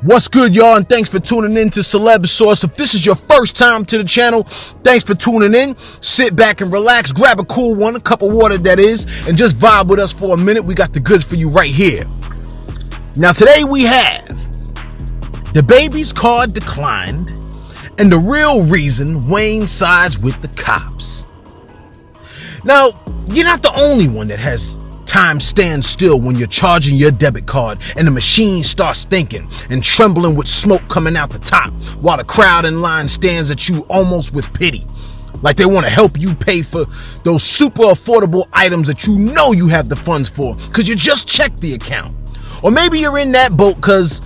What's good, y'all, and thanks for tuning in to Celeb Source. If this is your first time to the channel, thanks for tuning in. Sit back and relax, grab a cool one, a cup of water that is, and just vibe with us for a minute. We got the goods for you right here. Now today we have Dababy's card declined and the real reason Wayne sides with the cops. Now, you're not the only one that has time stand still when you're charging your debit card and the machine starts thinking and trembling with smoke coming out the top while the crowd in line stands at you almost with pity, like they want to help you pay for those super affordable items that you know you have the funds for because you just checked the account. Or maybe you're in that boat because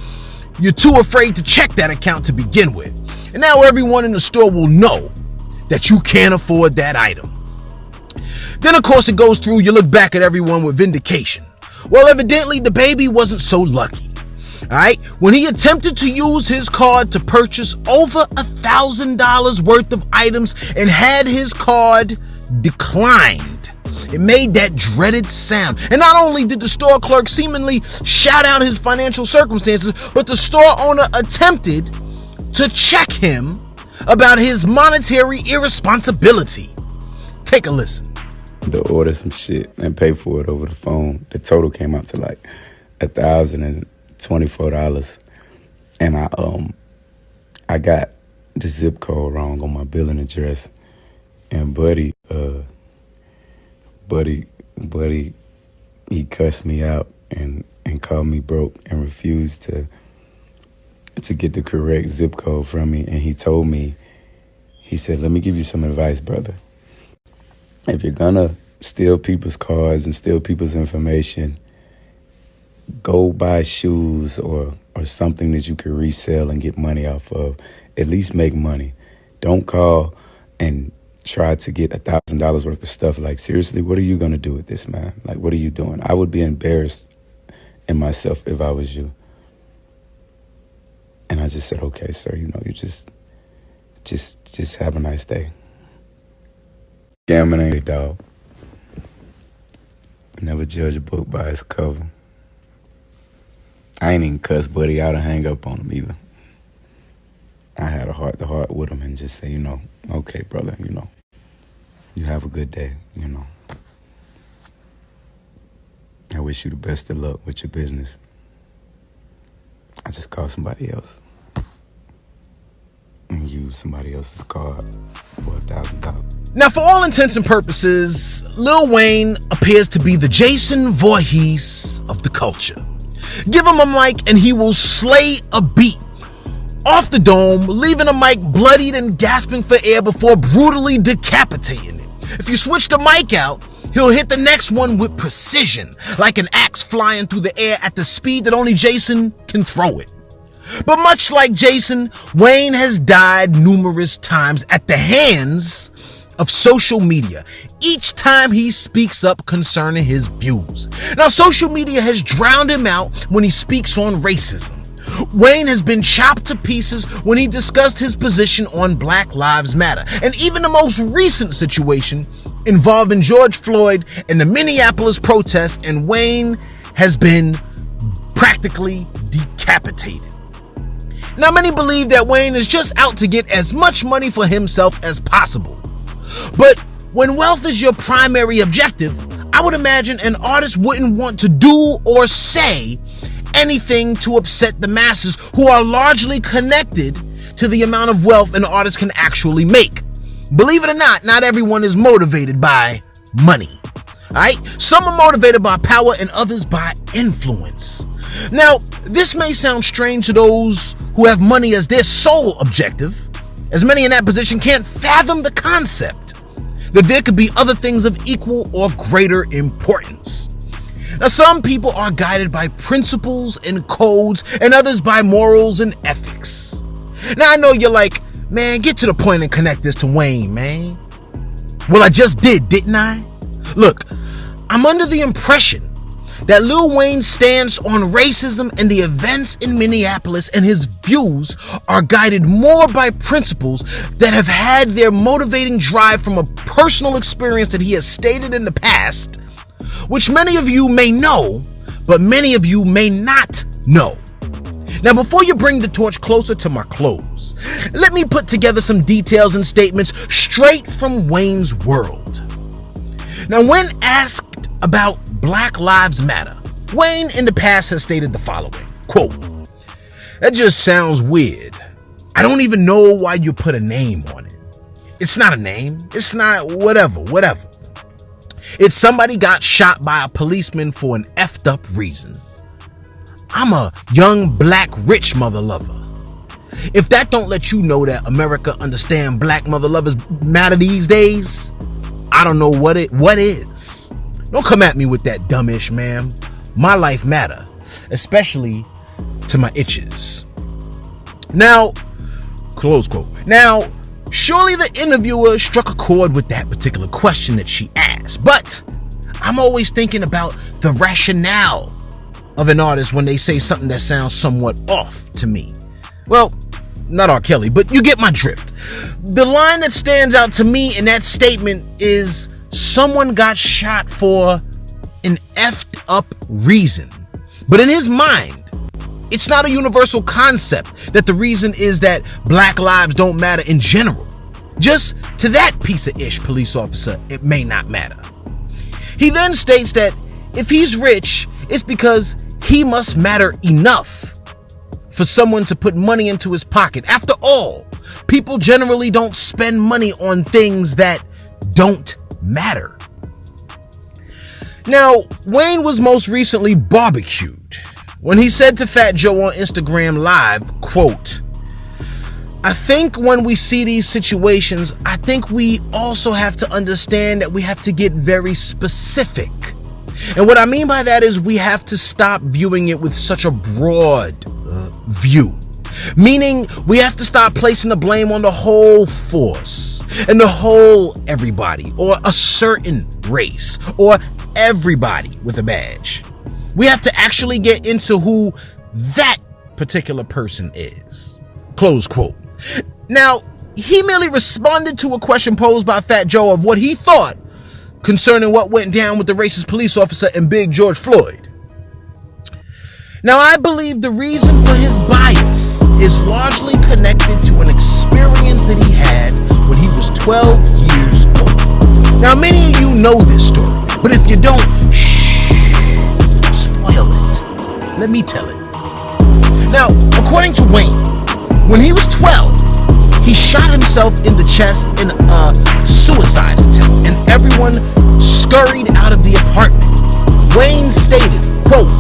you're too afraid to check that account to begin with, and now everyone in the store will know that you can't afford that item. Then, of course, it goes through, you look back at everyone with vindication. Well, evidently, Dababy wasn't so lucky. Alright? When he attempted to use his card to purchase over $1,000 worth of items and had his card declined, it made that dreaded sound. And not only did the store clerk seemingly shout out his financial circumstances, but the store owner attempted to check him about his monetary irresponsibility. Take a listen. To order some shit and pay for it over the phone. The total came out to like $1,024, and I got the zip code wrong on my billing address, and buddy, he cussed me out and called me broke and refused to get the correct zip code from me. And he told me, he said, "Let me give you some advice, brother. If you're gonna steal people's cards and steal people's information, go buy shoes or something that you can resell and get money off of. At least make money. Don't call and try to get $1,000 worth of stuff. Like, seriously, what are you gonna do with this, man? Like, what are you doing?" I would be embarrassed in myself if I was you. And I just said, "Okay, sir, you just have a nice day." Scamming ain't a dog. Never judge a book by its cover. I ain't even cuss buddy out or hang up on him either. I had a heart-to-heart with him and just say, "Okay, brother, you have a good day, I wish you the best of luck with your business." I just called somebody else and use somebody else's card for $1,000. Now, for all intents and purposes, Lil Wayne appears to be the Jason Voorhees of the culture. Give him a mic and he will slay a beat off the dome, leaving a mic bloodied and gasping for air before brutally decapitating it. If you switch the mic out, he'll hit the next one with precision, like an axe flying through the air at the speed that only Jason can throw it. But much like Jason, Wayne has died numerous times at the hands of social media, each time he speaks up concerning his views. Now, social media has drowned him out when he speaks on racism. Wayne has been chopped to pieces when he discussed his position on Black Lives Matter. And even the most recent situation involving George Floyd and the Minneapolis protests, and Wayne has been practically decapitated. Now, many believe that Wayne is just out to get as much money for himself as possible. But when wealth is your primary objective, I would imagine an artist wouldn't want to do or say anything to upset the masses, who are largely connected to the amount of wealth an artist can actually make. Believe it or not everyone is motivated by money. Alright? Some are motivated by power and others by influence. Now, this may sound strange to those who have money as their sole objective, as many in that position can't fathom the concept that there could be other things of equal or greater importance. Now, some people are guided by principles and codes, and others by morals and ethics. Now, I know you're like, "Man, get to the point and connect this to Wayne, man." Well, I just didn't I? Look, I'm under the impression that Lil Wayne's stance on racism and the events in Minneapolis and his views are guided more by principles that have had their motivating drive from a personal experience that he has stated in the past, which many of you may know, but many of you may not know. Now, before you bring the torch closer to my close, let me put together some details and statements straight from Wayne's world. Now, when asked about Black Lives Matter, Wayne in the past has stated the following, quote, "That just sounds weird. I don't even know why you put a name on it. It's not a name. It's not whatever. It's somebody got shot by a policeman for an effed up reason. I'm a young black rich mother lover. If that don't let you know that America understand black mother lovers matter these days, I don't know what is. Don't come at me with that dumbish, ma'am. My life matter, especially to my itches." Now, close quote. Now, surely the interviewer struck a chord with that particular question that she asked, but I'm always thinking about the rationale of an artist when they say something that sounds somewhat off to me. Well, not R. Kelly, but you get my drift. The line that stands out to me in that statement is someone got shot for an effed up reason. But in his mind, it's not a universal concept that the reason is that black lives don't matter in general. Just to that piece of ish police officer, it may not matter. He then states that if he's rich, it's because he must matter enough for someone to put money into his pocket. After all, people generally don't spend money on things that don't matter. Now, Wayne was most recently barbecued when he said to Fat Joe on Instagram Live, quote, "I think when we see these situations, I think we also have to understand that we have to get very specific. And what I mean by that is we have to stop viewing it with such a broad view. Meaning we have to stop placing the blame on the whole force and the whole everybody or a certain race or everybody with a badge. We have to actually get into who that particular person is." Close quote. Now, he merely responded to a question posed by Fat Joe of what he thought concerning what went down with the racist police officer and Big George Floyd. Now, I believe the reason for his bias is largely connected to an experience that he had when he was 12 years old. Now, many of you know this story, but if you don't, spoil it. Let me tell it. Now, according to Wayne, when he was 12, he shot himself in the chest in a suicide attempt, and everyone scurried out of the apartment. Wayne stated, quote,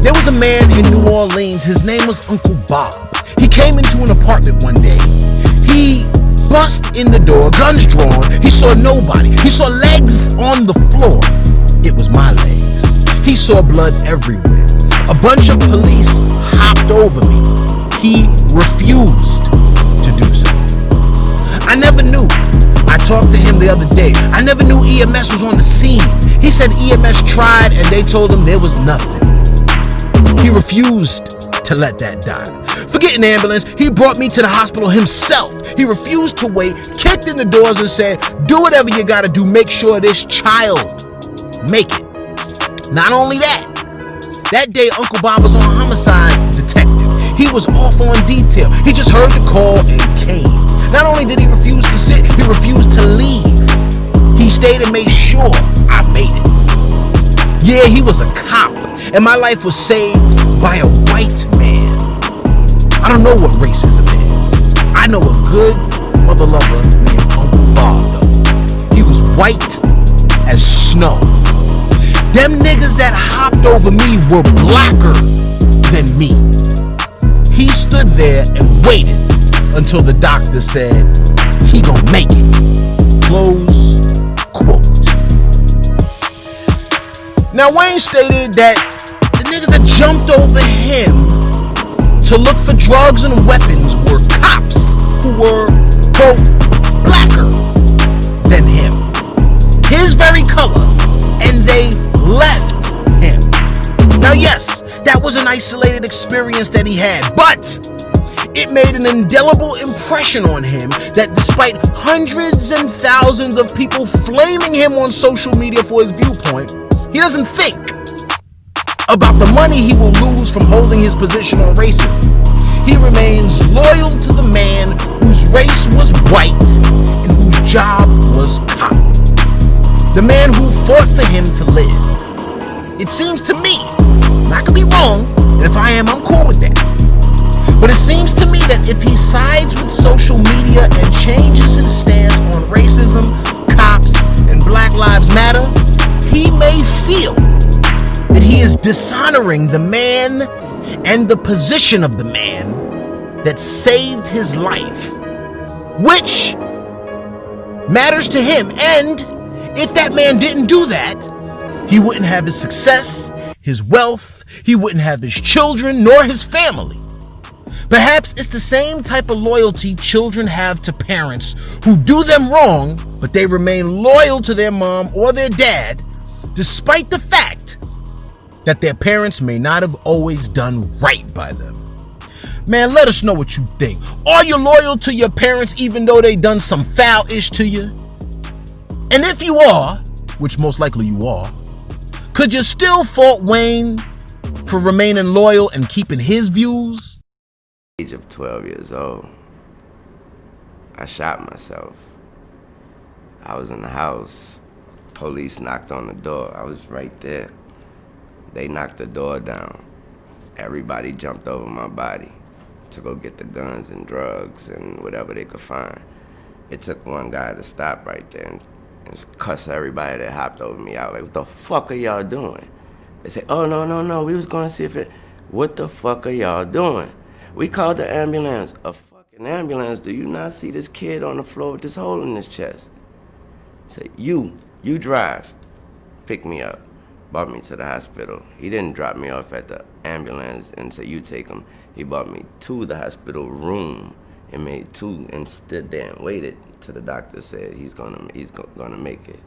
"There was a man in New Orleans, his name was Uncle Bob. He came into an apartment one day. He bust in the door, guns drawn. He saw nobody. He saw legs on the floor. It was my legs. He saw blood everywhere. A bunch of police hopped over me. He refused to do so. I never knew. I talked to him the other day. I never knew EMS was on the scene. He said EMS tried and they told him there was nothing. He refused to let that die. Forget an ambulance, he brought me to the hospital himself. He refused to wait, kicked in the doors and said, do whatever you gotta do, make sure this child make it. Not only that, that day Uncle Bob was on homicide detective. He was off on detail. He just heard the call and came. Not only did he refuse to sit, he refused to leave. He stayed and made sure I made it. Yeah, he was a cop, and my life was saved by a white man. I don't know what racism is. I know a good mother lover named Uncle Bob, though. He was white as snow. Them niggas that hopped over me were blacker than me. He stood there and waited until the doctor said he gon' make it. Close quote. Now Wayne stated that the niggas that jumped over him to look for drugs and weapons were cops who were, quote, blacker than him, his very color, and they left him. Now yes, that was an isolated experience that he had, but it made an indelible impression on him that despite hundreds and thousands of people flaming him on social media for his viewpoint, he doesn't think about the money he will lose from holding his position on racism. He remains loyal to the man whose race was white and whose job was cop. The man who fought for him to live. It seems to me, I could be wrong, and if I am, I'm cool with that. But it seems to me that if he sides with social media and changes his stance on racism, cops, and Black Lives Matter, he may feel that he is dishonoring the man and the position of the man that saved his life, which matters to him. And if that man didn't do that, he wouldn't have his success, his wealth, he wouldn't have his children, nor his family. Perhaps it's the same type of loyalty children have to parents who do them wrong, but they remain loyal to their mom or their dad, despite the fact that their parents may not have always done right by them. Man, let us know what you think. Are you loyal to your parents even though they done some foul-ish to you? And if you are, which most likely you are, could you still fault Wayne for remaining loyal and keeping his views? Age of 12 years old, I shot myself. I was in the house. Police knocked on the door. I was right there. They knocked the door down. Everybody jumped over my body to go get the guns and drugs and whatever they could find. It took one guy to stop right there and cuss everybody that hopped over me out. Like, what the fuck are y'all doing? They say, oh, no, we was going to see if it, what the fuck are y'all doing? We called the ambulance. A fucking ambulance? Do you not see this kid on the floor with this hole in his chest? Say, you drive. Pick me up. Brought me to the hospital. He didn't drop me off at the ambulance and say, you take him. He brought me to the hospital room and made two and stood there and waited till the doctor said he's gonna make it.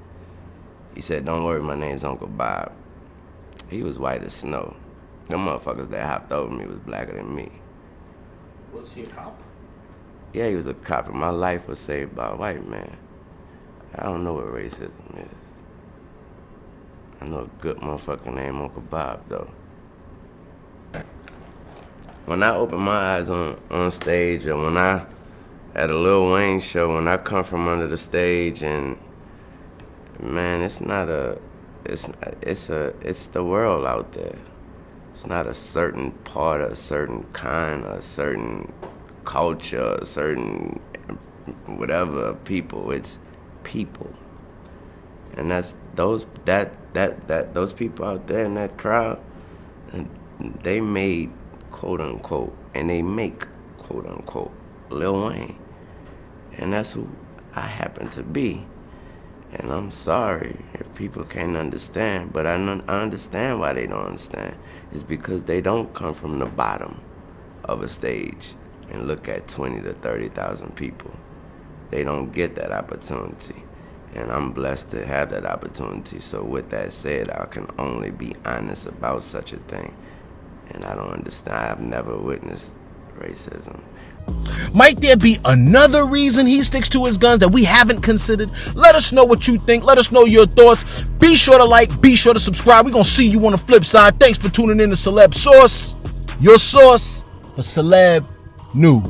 He said, don't worry, my name's Uncle Bob. He was white as snow. Them motherfuckers that hopped over me was blacker than me. Was he a cop? Yeah, he was a cop, and my life was saved by a white man. I don't know what racism is. I know a good motherfucker named Uncle Bob, though. When I open my eyes on stage, or when I at a Lil Wayne show, when I come from under the stage, and man, it's the world out there. It's not a certain part, a certain kind, a certain culture, a certain whatever people. It's people, and that's those people out there in that crowd. And they made quote unquote, and they make quote unquote Lil Wayne, and that's who I happen to be. And I'm sorry if people can't understand, but I understand why they don't understand. It's because they don't come from the bottom of a stage and look at 20 to 30,000 people. They don't get that opportunity. And I'm blessed to have that opportunity. So with that said, I can only be honest about such a thing. And I don't understand. I've never witnessed racism. Might there be another reason he sticks to his guns that we haven't considered? Let us know what you think. Let us know your thoughts. Be sure to like, be sure to subscribe. We're going to see you on the flip side. Thanks for tuning in to Celeb Source, your source for Celeb News.